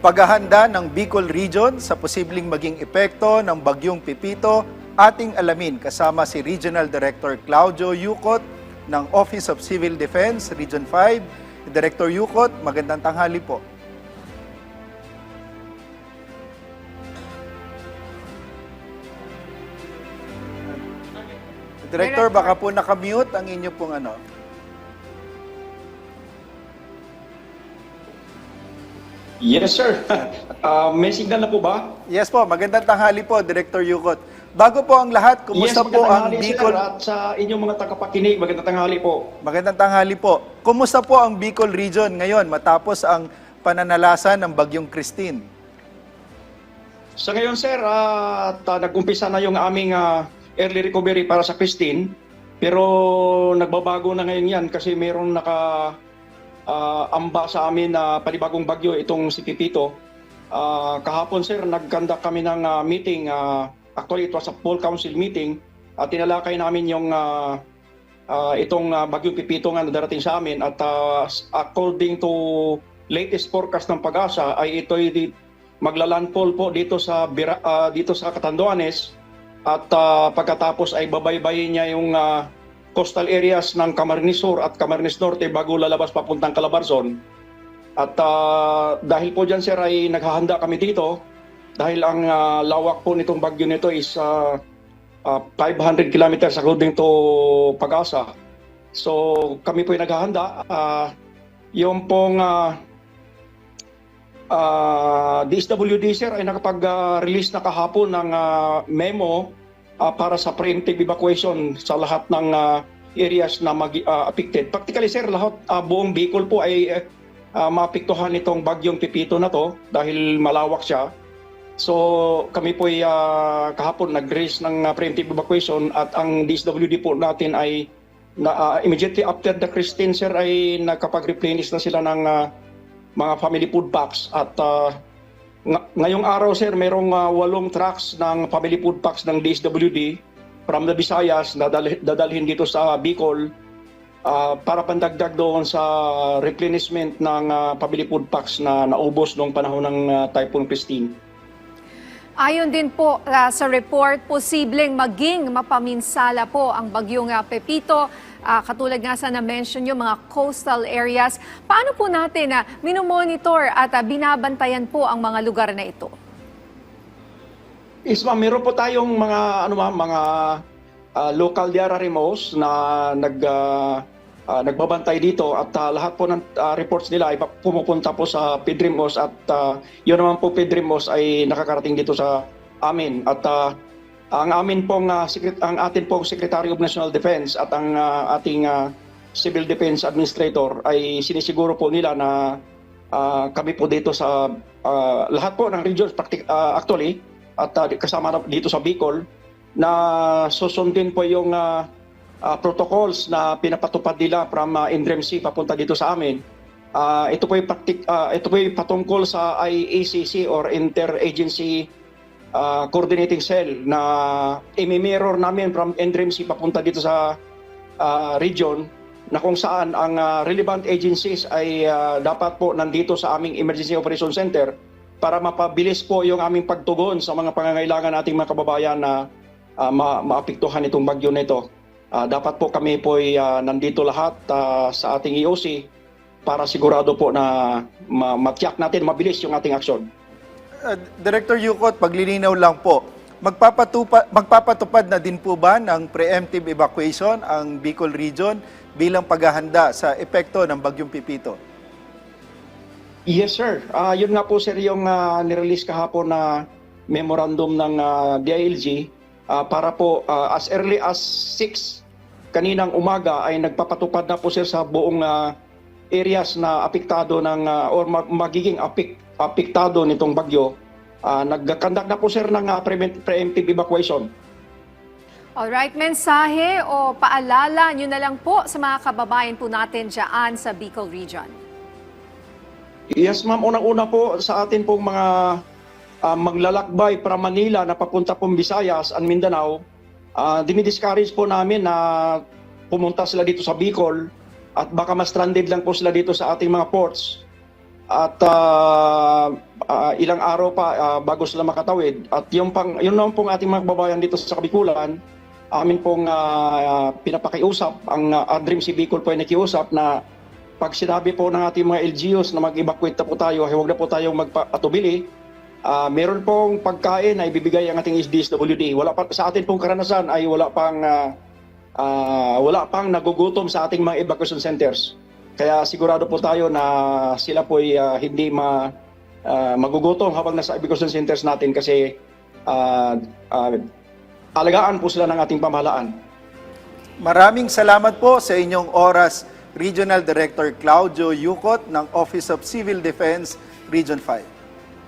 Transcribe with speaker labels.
Speaker 1: Paghahanda ng Bicol Region sa posibleng maging epekto ng Bagyong Pipito, ating alamin kasama si Regional Director Claudio Yucot ng Office of Civil Defense, Region 5. Director Yucot, magandang tanghali po. Director, baka po nakamute ang inyo pong ano.
Speaker 2: Yes, sir. May signal na po ba?
Speaker 1: Yes po, magandang tanghali po, Director Yucot. Bago po ang lahat, kumusta po ang Bicol?
Speaker 2: Sir, at sa inyong mga tagapakinig, magandang tanghali po.
Speaker 1: Magandang tanghali po. Kumusta po ang Bicol Region ngayon matapos ang pananalasan ng Bagyong Christine?
Speaker 2: Sa ngayon, sir, nag-umpisa na yung aming early recovery para sa Christine. Pero nagbabago na ngayon yan kasi mayroong amba sa amin na panibagong bagyo itong si Pipito. Kahapon, sir, nag-conduct kami ng meeting. Actually, it was a full council meeting. Tinalakay namin yung itong bagyong Pipito nga na darating sa amin. At according to latest forecast ng Pag-asa, ay ito'y maglalandfall po dito sa Catanduanes. At pagkatapos ay babaybayin niya yung coastal areas ng Camarines Sur at Camarines Norte bago lalabas papuntang Calabarzon. At dahil po dyan, sir, ay naghahanda kami dito dahil ang lawak po nitong bagyo nito is 500 kilometers according to Pag-asa. So kami po ay naghahanda. Yung pong DSWD, sir, ay nakapag-release na kahapon ng memo para sa preemptive evacuation sa lahat ng areas na affected. Practically, sir, buong Bicol po ay maapektuhan nitong bagyong Pipito na to dahil malawak siya. So kami po ay kahapon nag-release ng preemptive evacuation at ang DSWD po natin ay immediately after the Christine, sir, ay nakapag-replenish na sila ng mga family food packs. At ngayong araw, sir, mayroong 8 trucks ng family food packs ng DSWD from the Visayas na dadalhin dito sa Bicol para pandagdag doon sa replenishment ng family food packs na naubos noong panahon ng Typhoon Christine.
Speaker 3: Ayon din po sa report, posibleng maging mapaminsala po ang bagyong Pepito. Katulad nga sa na-mention yung mga coastal areas. Paano po natin minomonitor at binabantayan po ang mga lugar na ito?
Speaker 2: Yes, ma'am, meron po tayong mga local DRRMOs na nagbabantay dito at lahat po ng reports nila ay pumupunta po sa PDRMOs at yun naman po PDRMOs ay nakakarating dito sa amin. At ang atin pong Secretary of National Defense at ang ating Civil Defense Administrator ay sinisiguro po nila na kami po dito sa lahat po ng regions actually at kasama dito sa Bicol na susundin po yung protocols na pinapatupad nila from NDREMC papunta dito sa amin. Ito po ay patungkol sa IACC or Interagency Coordinating Cell na imi-mirror namin from NDREMC papunta dito sa region na kung saan ang relevant agencies ay dapat po nandito sa aming Emergency Operations Center para mapabilis po yung aming pagtugon sa mga pangangailangan nating mga kababayan na maapektuhan itong bagyo na ito. Dapat po kami po ay nandito lahat sa ating EOC para sigurado po na matiyak natin mabilis yung ating aksyon.
Speaker 1: Director Yucot, paglilinaw lang po, magpapatupad na din po ba ng preemptive evacuation ang Bicol Region bilang paghahanda sa epekto ng Bagyong Pipito?
Speaker 2: Yes, sir. Yun nga po, sir, yung nirelease kahapon na memorandum ng DILG para po as early as 6 kaninang umaga ay nagpapatupad na po, sir, sa buong areas na apektado ng or magiging apektado nitong bagyo. Nagkakandak na po, sir, ng preemptive evacuation.
Speaker 3: Alright, mensahe o paalala nyo na lang po sa mga kababayan po natin dyan sa Bicol Region.
Speaker 2: Yes, ma'am. Unang-una po sa atin pong mga maglalakbay para Manila na papunta pong Visayas and Mindanao, dinidiscourage po namin na pumunta sila dito sa Bicol at baka ma-stranded lang po sila dito sa ating mga ports. At ilang araw pa bago sila makatawid. At yun naman pong ating mga kababayan dito sa Bikulan, amin pong pinapakiusap, ang Dream si Bicol po ay nakiusap na pag sinabi po ng ating mga LGUs na mag-evacuate na po tayo, huwag na po tayong magpatubili, meron pong pagkain na ibibigay ang ating SDSWD. Sa atin pong karanasan ay wala pang nagugutom sa ating mga evacuation centers. Kaya sigurado po tayo na sila po ay hindi magugutom habang nasa evacuation centers natin kasi alagaan po sila ng ating pamahalaan.
Speaker 1: Maraming salamat po sa inyong oras, Regional Director Claudio Yucot ng Office of Civil Defense, Region 5.